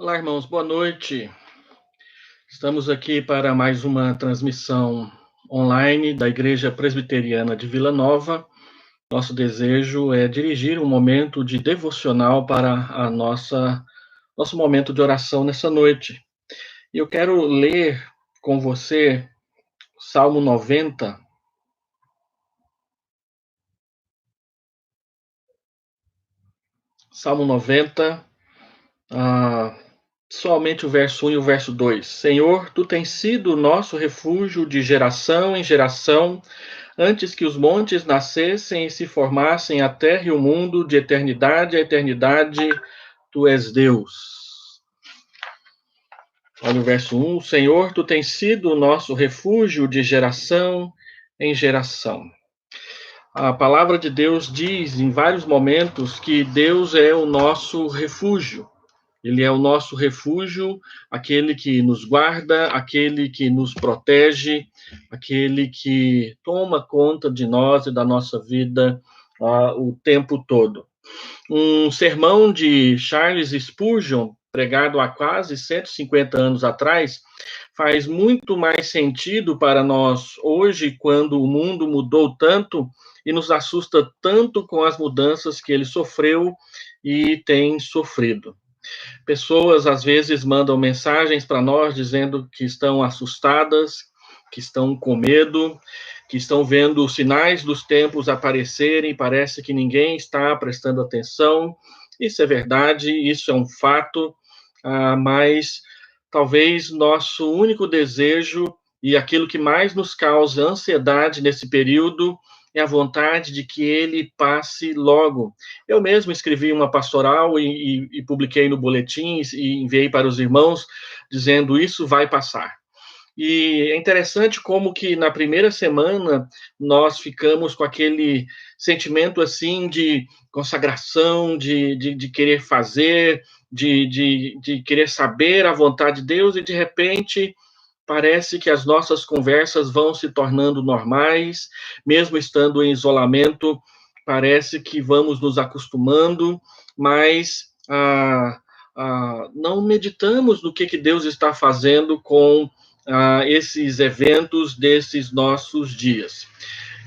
Olá, irmãos, boa noite. Estamos aqui para mais uma transmissão online da Igreja Presbiteriana de Vila Nova. Nosso desejo é dirigir um momento de devocional para nosso momento de oração nessa noite. E eu quero ler com você Salmo 90. Salmo 90, somente o verso 1 e o verso 2. Senhor, tu tens sido o nosso refúgio de geração em geração. Antes que os montes nascessem e se formassem a terra e o mundo, de eternidade a eternidade, tu és Deus. Olha o verso 1. Senhor, tu tens sido o nosso refúgio de geração em geração. A palavra de Deus diz em vários momentos que Deus é o nosso refúgio. Ele é o nosso refúgio, aquele que nos guarda, aquele que nos protege, aquele que toma conta de nós e da nossa vida o tempo todo. Um sermão de Charles Spurgeon, pregado há quase 150 anos atrás, faz muito mais sentido para nós hoje, quando o mundo mudou tanto e nos assusta tanto com as mudanças que ele sofreu e tem sofrido. Pessoas às vezes mandam mensagens para nós dizendo que estão assustadas, que estão com medo, que estão vendo os sinais dos tempos aparecerem, parece que ninguém está prestando atenção. Isso é verdade, isso é um fato, mas talvez nosso único desejo e aquilo que mais nos causa ansiedade nesse período é a vontade de que ele passe logo. Eu mesmo escrevi uma pastoral e publiquei no boletim e enviei para os irmãos, dizendo isso vai passar. E é interessante como que na primeira semana nós ficamos com aquele sentimento assim de consagração, de querer fazer, de querer saber a vontade de Deus, e de repente parece que as nossas conversas vão se tornando normais, mesmo estando em isolamento, parece que vamos nos acostumando, mas não meditamos no que Deus está fazendo com esses eventos desses nossos dias.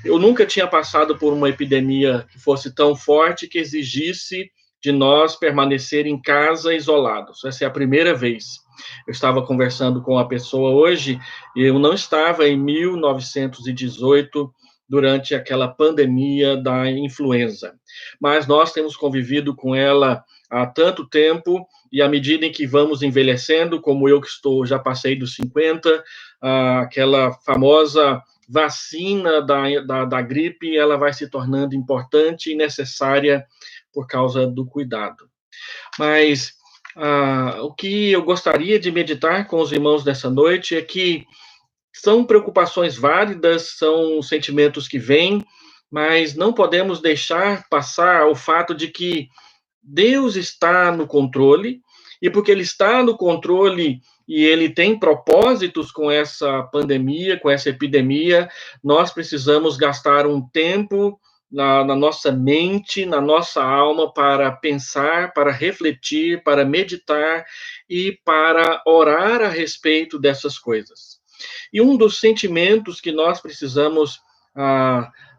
Eu nunca tinha passado por uma epidemia que fosse tão forte que exigisse de nós permanecer em casa isolados. Essa é a primeira vez. Eu estava conversando com uma pessoa hoje e eu não estava em 1918 durante aquela pandemia da influenza, mas nós temos convivido com ela há tanto tempo e à medida em que vamos envelhecendo, como eu que já passei dos 50, aquela famosa vacina da gripe, ela vai se tornando importante e necessária por causa do cuidado. Mas o que eu gostaria de meditar com os irmãos nessa noite é que são preocupações válidas, são sentimentos que vêm, mas não podemos deixar passar o fato de que Deus está no controle, e porque Ele está no controle e Ele tem propósitos com essa pandemia, com essa epidemia, nós precisamos gastar um tempo na nossa mente, na nossa alma, para pensar, para refletir, para meditar e para orar a respeito dessas coisas. E um dos sentimentos que nós precisamos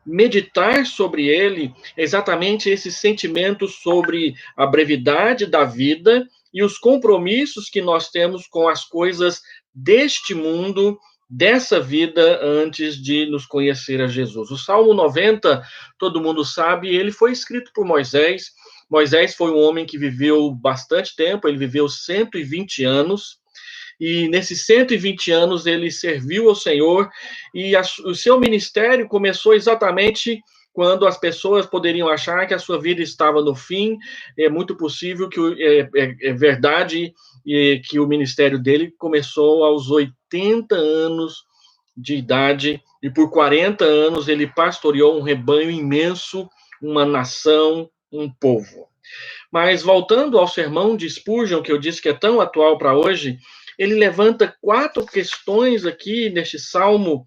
meditar sobre ele é exatamente esse sentimento sobre a brevidade da vida e os compromissos que nós temos com as coisas deste mundo, dessa vida, antes de nos conhecer a Jesus. O Salmo 90, todo mundo sabe, ele foi escrito por Moisés. Moisés foi um homem que viveu bastante tempo, ele viveu 120 anos, e nesses 120 anos ele serviu ao Senhor, e o seu ministério começou exatamente quando as pessoas poderiam achar que a sua vida estava no fim. É muito possível que é verdade que o ministério dele começou aos 80 anos de idade, e por 40 anos ele pastoreou um rebanho imenso, uma nação, um povo. Mas voltando ao sermão de Spurgeon, que eu disse que é tão atual para hoje, ele levanta 4 questões aqui neste salmo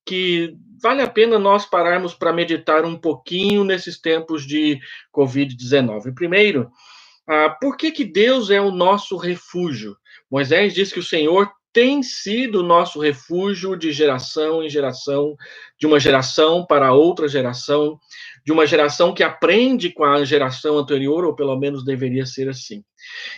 que vale a pena nós pararmos para meditar um pouquinho nesses tempos de Covid-19. Primeiro, Por que Deus é o nosso refúgio? Moisés diz que o Senhor tem sido o nosso refúgio de geração em geração, de uma geração para outra geração, de uma geração que aprende com a geração anterior, ou pelo menos deveria ser assim.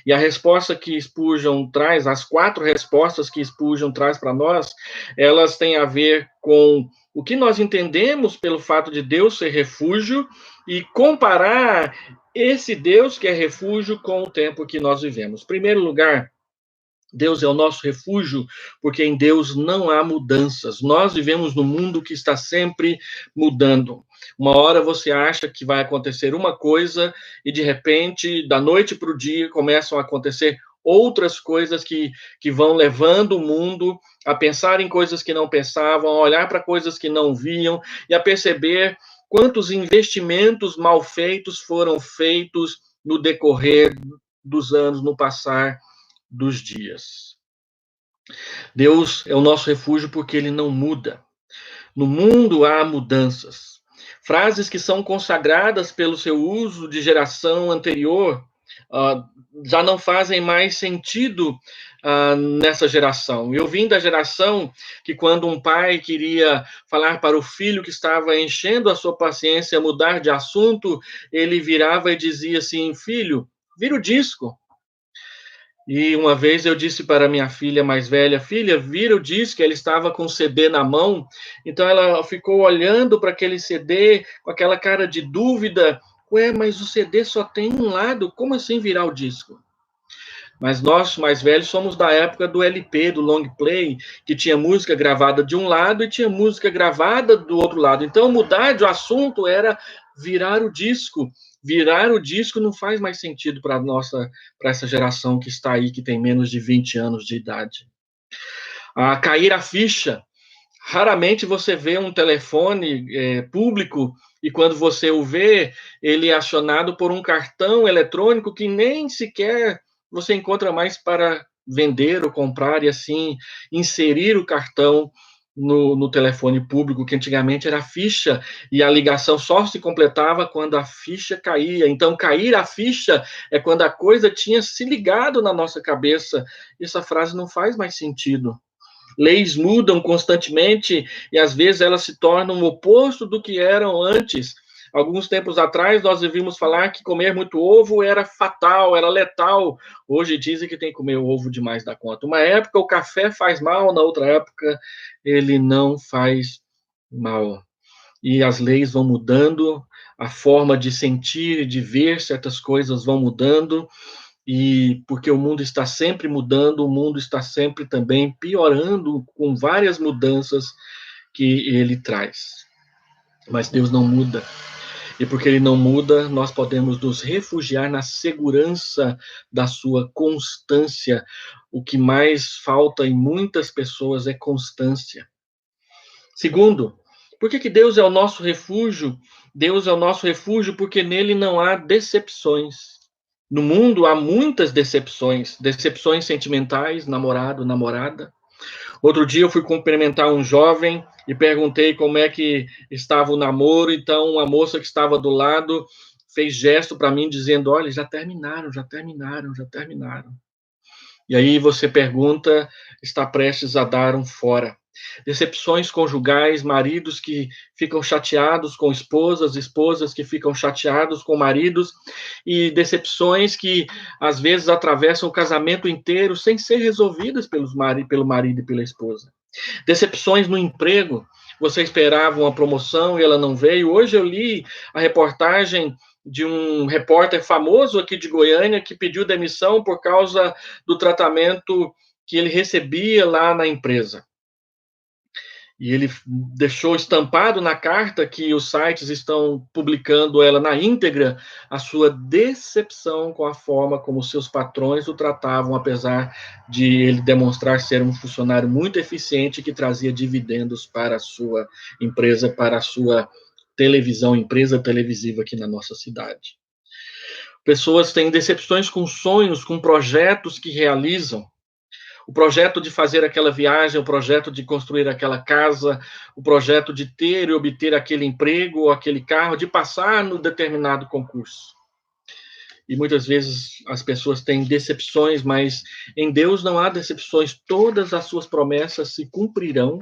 E a resposta que Spurgeon traz, as 4 respostas que Spurgeon traz para nós, elas têm a ver com o que nós entendemos pelo fato de Deus ser refúgio e comparar esse Deus que é refúgio com o tempo que nós vivemos. Em primeiro lugar, Deus é o nosso refúgio, porque em Deus não há mudanças. Nós vivemos num mundo que está sempre mudando. Uma hora você acha que vai acontecer uma coisa e, de repente, da noite para o dia, começam a acontecer outras coisas que vão levando o mundo a pensar em coisas que não pensavam, a olhar para coisas que não viam e a perceber quantos investimentos mal feitos foram feitos no decorrer dos anos, no passar dos dias. Deus é o nosso refúgio porque ele não muda. No mundo há mudanças. Frases que são consagradas pelo seu uso de geração anterior já não fazem mais sentido nessa geração. Eu vim da geração que, quando um pai queria falar para o filho que estava enchendo a sua paciência mudar de assunto, ele virava e dizia assim: filho, vira o disco. E uma vez eu disse para minha filha mais velha: filha, vira o disco. Ela estava com o CD na mão, então ela ficou olhando para aquele CD com aquela cara de dúvida. Ué, mas o CD só tem um lado, como assim virar o disco? Mas nós, mais velhos, somos da época do LP, do long play, que tinha música gravada de um lado e tinha música gravada do outro lado. Então, mudar de assunto era virar o disco. Virar o disco não faz mais sentido para essa geração que está aí, que tem menos de 20 anos de idade. Cair a ficha. Raramente você vê um telefone público e, quando você o vê, ele é acionado por um cartão eletrônico que nem sequer você encontra mais para vender ou comprar e, assim, inserir o cartão no telefone público, que antigamente era ficha, e a ligação só se completava quando a ficha caía. Então, cair a ficha é quando a coisa tinha se ligado na nossa cabeça. Essa frase não faz mais sentido. Leis mudam constantemente e, às vezes, elas se tornam o oposto do que eram antes. Alguns tempos atrás, nós ouvimos falar que comer muito ovo era fatal, era letal. Hoje dizem que tem que comer ovo demais da conta. Uma época o café faz mal, na outra época ele não faz mal. E as leis vão mudando, a forma de sentir e de ver certas coisas vão mudando, e porque o mundo está sempre mudando, o mundo está sempre também piorando com várias mudanças que ele traz. Mas Deus não muda. E porque ele não muda, nós podemos nos refugiar na segurança da sua constância. O que mais falta em muitas pessoas é constância. Segundo, por que Deus é o nosso refúgio? Deus é o nosso refúgio porque nele não há decepções. No mundo há muitas decepções, decepções sentimentais, namorado, namorada. Outro dia eu fui cumprimentar um jovem e perguntei como é que estava o namoro, então uma moça que estava do lado fez gesto para mim dizendo: olha, já terminaram, já terminaram, já terminaram. E aí você pergunta, está prestes a dar um fora. Decepções conjugais, maridos que ficam chateados com esposas, esposas que ficam chateados com maridos, e decepções que às vezes atravessam o casamento inteiro sem ser resolvidas pelo marido e pela esposa. Decepções no emprego. Você esperava uma promoção e ela não veio. Hoje eu li a reportagem de um repórter famoso aqui de Goiânia que pediu demissão por causa do tratamento que ele recebia lá na empresa. E ele deixou estampado na carta, que os sites estão publicando ela na íntegra, a sua decepção com a forma como seus patrões o tratavam, apesar de ele demonstrar ser um funcionário muito eficiente que trazia dividendos para a sua empresa, para a sua televisão, empresa televisiva aqui na nossa cidade. Pessoas têm decepções com sonhos, com projetos que realizam. O projeto de fazer aquela viagem, o projeto de construir aquela casa, o projeto de ter e obter aquele emprego ou aquele carro, de passar no determinado concurso. e muitas vezes as pessoas têm decepções, mas em Deus não há decepções, todas as suas promessas se cumprirão,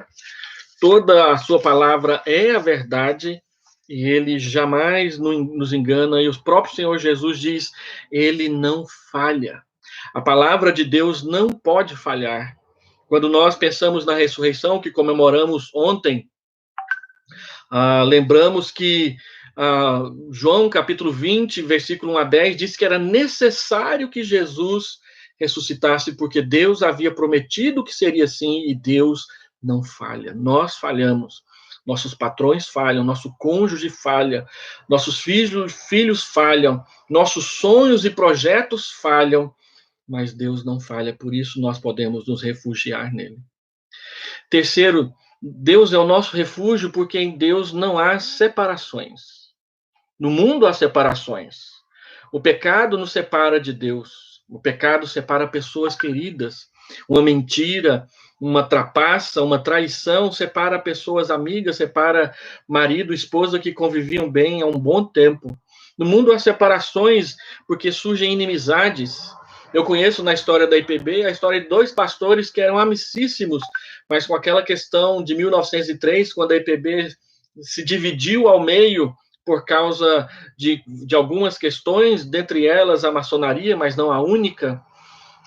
toda a sua palavra é a verdade, e ele jamais nos engana, e o próprio Senhor Jesus diz, ele não falha. A palavra de Deus não pode falhar. Quando nós pensamos na ressurreição, que comemoramos ontem, lembramos que João capítulo 20, versículo 1 a 10, diz que era necessário que Jesus ressuscitasse, porque Deus havia prometido que seria assim, e Deus não falha. Nós falhamos, nossos patrões falham, nosso cônjuge falha, nossos filhos falham, nossos sonhos e projetos falham, mas Deus não falha, por isso nós podemos nos refugiar nele. Terceiro, Deus é o nosso refúgio porque em Deus não há separações. No mundo há separações. O pecado nos separa de Deus. O pecado separa pessoas queridas. Uma mentira, uma trapaça, uma traição separa pessoas amigas, separa marido, esposa que conviviam bem há um bom tempo. No mundo há separações porque surgem inimizades. Eu conheço na história da IPB a história de dois pastores que eram amicíssimos, mas com aquela questão de 1903, quando a IPB se dividiu ao meio por causa de algumas questões, dentre elas a maçonaria, mas não a única,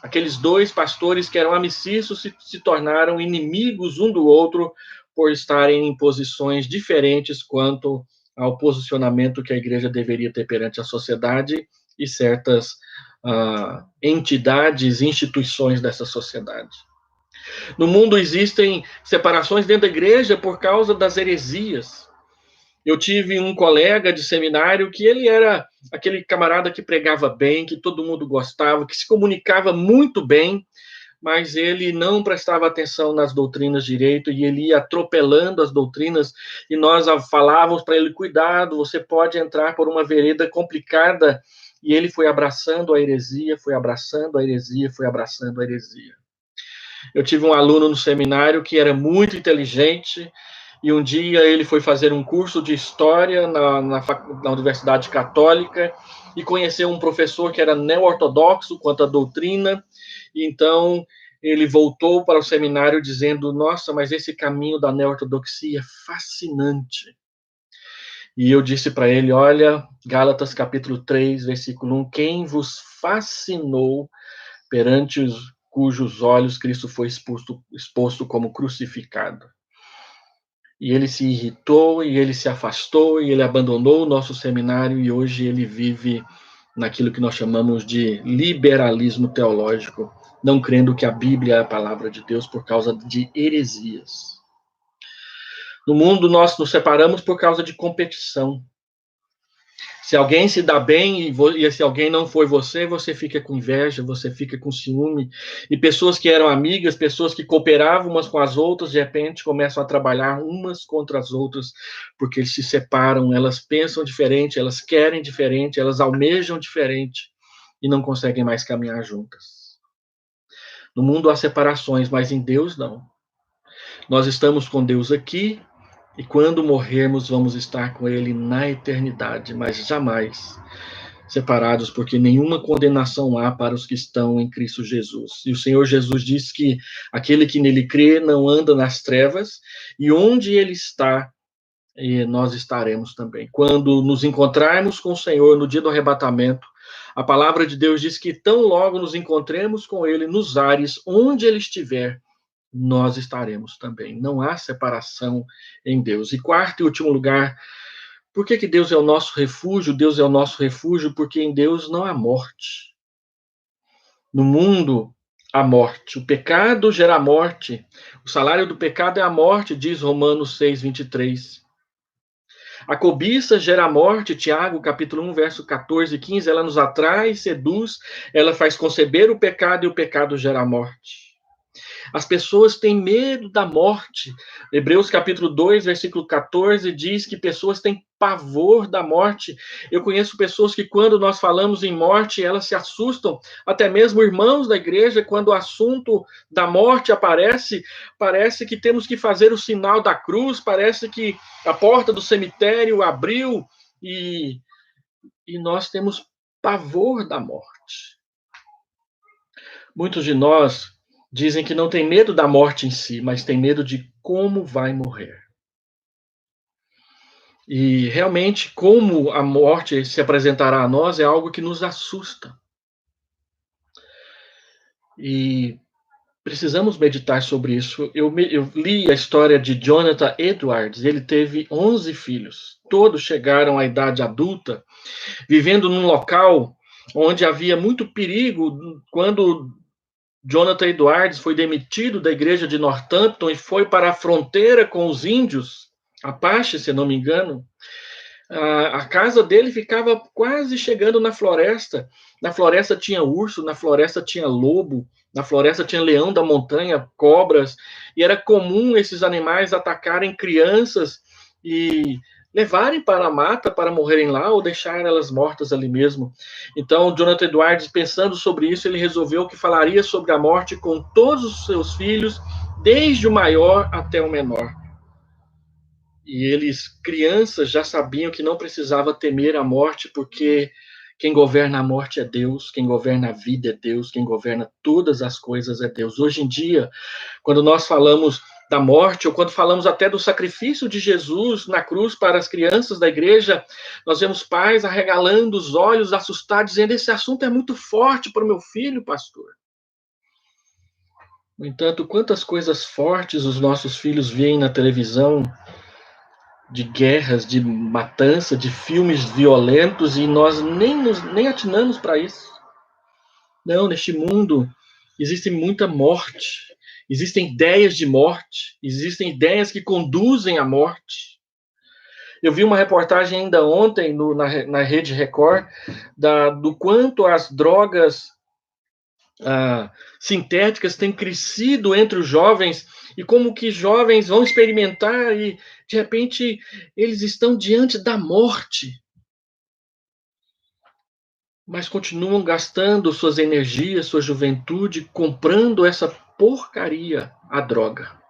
aqueles dois pastores que eram amicíssimos se tornaram inimigos um do outro por estarem em posições diferentes quanto ao posicionamento que a igreja deveria ter perante a sociedade e certas entidades, instituições dessa sociedade. No mundo existem separações dentro da igreja por causa das heresias. Eu tive um colega de seminário que ele era aquele camarada que pregava bem, que todo mundo gostava, que se comunicava muito bem, mas ele não prestava atenção nas doutrinas direito e ele ia atropelando as doutrinas e nós falávamos para ele, cuidado, você pode entrar por uma vereda complicada, e ele foi abraçando a heresia, foi abraçando a heresia, foi abraçando a heresia. Eu tive um aluno no seminário que era muito inteligente, e um dia ele foi fazer um curso de História na Universidade Católica, e conheceu um professor que era neo-ortodoxo quanto à doutrina, e então ele voltou para o seminário dizendo, nossa, mas esse caminho da neo-ortodoxia é fascinante. E eu disse para ele, olha, Gálatas capítulo 3, versículo 1, quem vos fascinou perante cujos olhos Cristo foi exposto como crucificado. E ele se irritou, e ele se afastou, e ele abandonou o nosso seminário, e hoje ele vive naquilo que nós chamamos de liberalismo teológico, não crendo que a Bíblia é a palavra de Deus por causa de heresias. No mundo, nós nos separamos por causa de competição. Se alguém se dá bem e se alguém não foi você, você fica com inveja, você fica com ciúme. E pessoas que eram amigas, pessoas que cooperavam umas com as outras, de repente começam a trabalhar umas contra as outras, porque eles se separam, elas pensam diferente, elas querem diferente, elas almejam diferente e não conseguem mais caminhar juntas. No mundo há separações, mas em Deus não. Nós estamos com Deus aqui, e quando morrermos, vamos estar com Ele na eternidade, mas jamais separados, porque nenhuma condenação há para os que estão em Cristo Jesus. E o Senhor Jesus diz que aquele que nele crê não anda nas trevas, e onde Ele está, nós estaremos também. Quando nos encontrarmos com o Senhor no dia do arrebatamento, a palavra de Deus diz que tão logo nos encontremos com Ele nos ares, onde Ele estiver, nós estaremos também. Não há separação em Deus. E quarto e último lugar, por que Deus é o nosso refúgio? Deus é o nosso refúgio porque em Deus não há morte. No mundo há morte. O pecado gera morte. O salário do pecado é a morte, diz Romanos 6, 23. A cobiça gera morte, Tiago, capítulo 1, verso 14 e 15, ela nos atrai, seduz, ela faz conceber o pecado e o pecado gera morte. As pessoas têm medo da morte. Hebreus capítulo 2, versículo 14, diz que pessoas têm pavor da morte. Eu conheço pessoas que, quando nós falamos em morte, elas se assustam. Até mesmo irmãos da igreja, quando o assunto da morte aparece, parece que temos que fazer o sinal da cruz, parece que a porta do cemitério abriu e nós temos pavor da morte. Muitos de nós dizem que não tem medo da morte em si, mas tem medo de como vai morrer. E realmente, como a morte se apresentará a nós é algo que nos assusta. E precisamos meditar sobre isso. Eu li a história de Jonathan Edwards. Ele teve 11 filhos. Todos chegaram à idade adulta, vivendo num local onde havia muito perigo. Quando Jonathan Edwards foi demitido da igreja de Northampton e foi para a fronteira com os índios, Apache, se não me engano, a casa dele ficava quase chegando na floresta. Na floresta tinha urso, na floresta tinha lobo, na floresta tinha leão da montanha, cobras, e era comum esses animais atacarem crianças e levarem para a mata para morrerem lá ou deixar elas mortas ali mesmo. Então, Jonathan Edwards, pensando sobre isso, ele resolveu que falaria sobre a morte com todos os seus filhos, desde o maior até o menor. E eles, crianças, já sabiam que não precisava temer a morte, porque quem governa a morte é Deus, quem governa a vida é Deus, quem governa todas as coisas é Deus. Hoje em dia, quando nós falamos da morte, ou quando falamos até do sacrifício de Jesus na cruz para as crianças da igreja, nós vemos pais arregalando os olhos, assustados, dizendo: esse assunto é muito forte para o meu filho, pastor. No entanto, quantas coisas fortes os nossos filhos veem na televisão, de guerras, de matança, de filmes violentos, e nós nem atinamos para isso. Não, neste mundo existe muita morte, existem ideias de morte, existem ideias que conduzem à morte. Eu vi uma reportagem ainda ontem na Rede Record do quanto as drogas sintéticas têm crescido entre os jovens e como que jovens vão experimentar e, de repente, eles estão diante da morte, mas continuam gastando suas energias, sua juventude, comprando essa porcaria, a droga,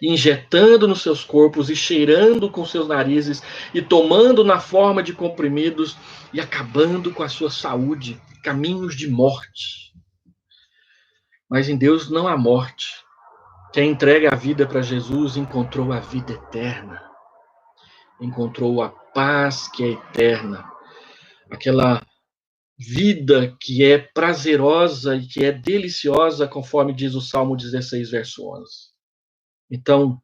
injetando nos seus corpos e cheirando com seus narizes e tomando na forma de comprimidos e acabando com a sua saúde, caminhos de morte. Mas em Deus não há morte. Quem entrega a vida para Jesus encontrou a vida eterna. Encontrou a paz que é eterna. Aquela vida que é prazerosa e que é deliciosa, conforme diz o Salmo 16, verso 11. Então,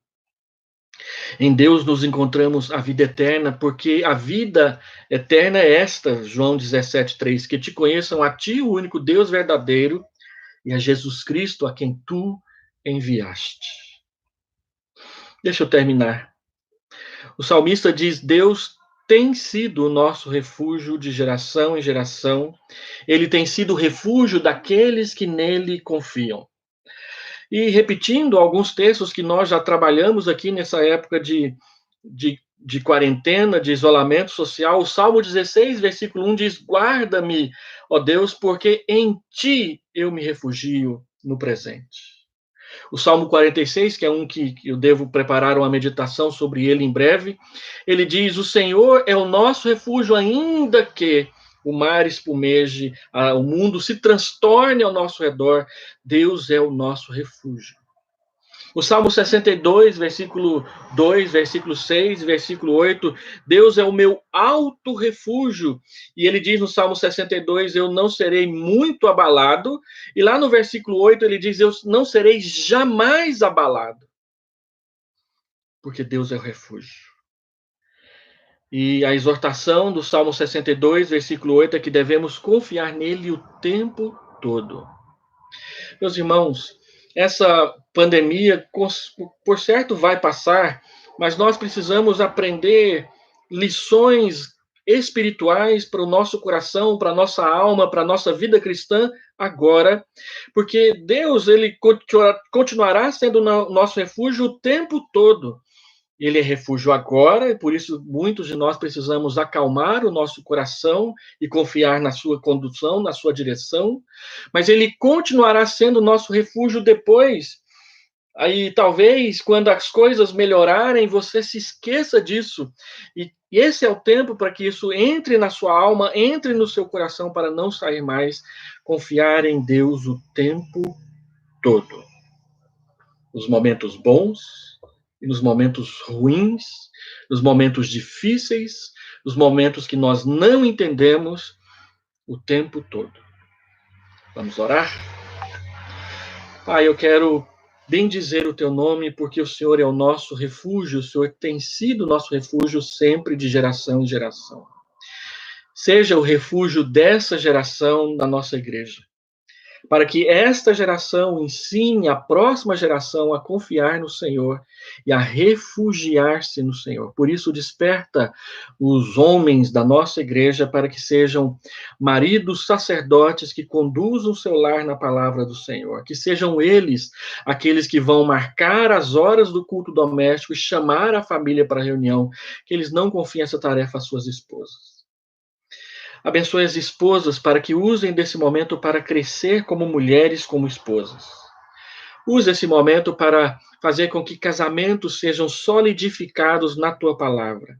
em Deus nos encontramos a vida eterna, porque a vida eterna é esta, João 17, 3, que te conheçam a ti, o único Deus verdadeiro, e a Jesus Cristo, a quem tu enviaste. Deixa eu terminar. O salmista diz: Deus tem sido o nosso refúgio de geração em geração. Ele tem sido o refúgio daqueles que nele confiam. E repetindo alguns textos que nós já trabalhamos aqui nessa época de quarentena, de isolamento social, o Salmo 16, versículo 1 diz: guarda-me, ó Deus, porque em ti eu me refugio no presente. O Salmo 46, que é um que eu devo preparar uma meditação sobre ele em breve, ele diz: o Senhor é o nosso refúgio, ainda que o mar espumeje, o mundo se transtorne ao nosso redor, Deus é o nosso refúgio. O Salmo 62, versículo 2, versículo 6, versículo 8, Deus é o meu alto refúgio. E ele diz no Salmo 62, eu não serei muito abalado. E lá no versículo 8 ele diz, eu não serei jamais abalado. Porque Deus é o refúgio. E a exortação do Salmo 62, versículo 8, é que devemos confiar nele o tempo todo. Meus irmãos, essa pandemia, por certo, vai passar, mas nós precisamos aprender lições espirituais para o nosso coração, para a nossa alma, para a nossa vida cristã agora, porque Deus, ele continuará sendo o nosso refúgio o tempo todo. Ele é refúgio agora, e por isso muitos de nós precisamos acalmar o nosso coração e confiar na sua condução, na sua direção, mas ele continuará sendo nosso refúgio depois Aí talvez quando as coisas melhorarem, você se esqueça disso. E esse é o tempo para que isso entre na sua alma, entre no seu coração para não sair mais. Confiar em Deus o tempo todo. Nos momentos bons e nos momentos ruins, nos momentos difíceis, nos momentos que nós não entendemos, o tempo todo. Vamos orar? Pai, eu quero bendizer o teu nome, porque o Senhor é o nosso refúgio, o Senhor tem sido nosso refúgio sempre, de geração em geração. Seja o refúgio dessa geração na nossa igreja, para que esta geração ensine a próxima geração a confiar no Senhor e a refugiar-se no Senhor. Por isso, desperta os homens da nossa igreja para que sejam maridos sacerdotes que conduzam seu lar na palavra do Senhor, que sejam eles aqueles que vão marcar as horas do culto doméstico e chamar a família para a reunião, que eles não confiem essa tarefa às suas esposas. Abençoe as esposas para que usem desse momento para crescer como mulheres, como esposas. Use esse momento para fazer com que casamentos sejam solidificados na tua palavra.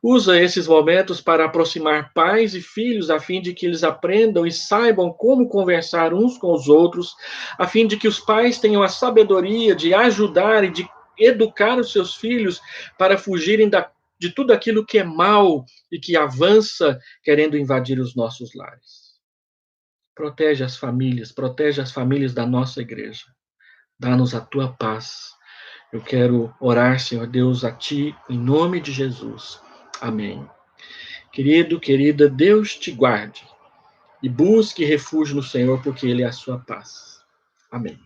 Usa esses momentos para aproximar pais e filhos, a fim de que eles aprendam e saibam como conversar uns com os outros, a fim de que os pais tenham a sabedoria de ajudar e de educar os seus filhos para fugirem de tudo aquilo que é mal e que avança querendo invadir os nossos lares. Protege as famílias da nossa igreja. Dá-nos a tua paz. Eu quero orar, Senhor Deus, a ti, em nome de Jesus. Amém. Querido, querida, Deus te guarde e busque refúgio no Senhor, porque Ele é a sua paz. Amém.